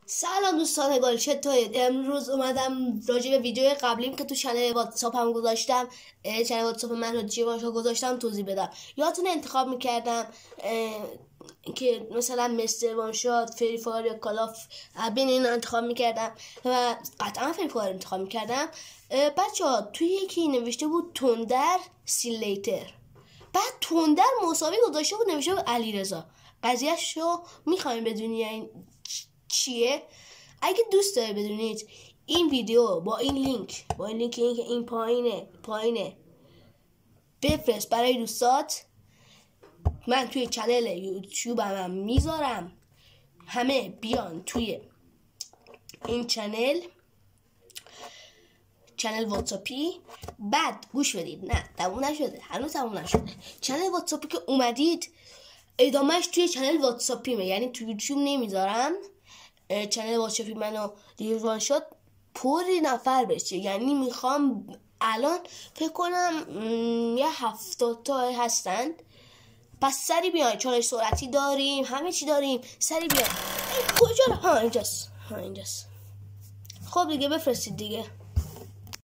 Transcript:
سلام دوستان گل، چطورید؟ امروز اومدم راجع به ویدیو قبلیم که تو چنل واتساپ هم گذاشتم، چنل واتساپ من رو جیواشو گذاشتم توضیح بدم. یادتونه انتخاب میکردم که مثلا مستر وانشات، فری فایر یا کالاف بین این انتخاب میکردم و قطعا فری فایر انتخاب میکردم. بچه ها توی یکی نوشته بود تندر سیلیتر، بعد تندر مساوی گذاشته بود نوشته بود علیرضا. قضیهش رو میخوایم بدونی چیه؟ اگه دوست داری بدونید این ویدیو با این لینک که این پایینه بفرست برای دوستات. من توی چنل یوتیوب هم میذارم، همه بیان توی این چنل واتساپی. بعد گوش بدید، نه تموم نشده، هنوز تموم نشده. چنل واتساپی که اومدید ادامهش توی چنل واتساپیمه، یعنی توی یوتیوب نمیذارم. چنل واتساپی منو دیوان شد پوری نفر بشه، یعنی میخوام الان فکر کنم یه 70 تا هستند. پس سری بیاین، چالش سرعتی داریم، همه چی داریم، سری بیاین. کجا؟ اینجاست. خب دیگه بفرستید دیگه.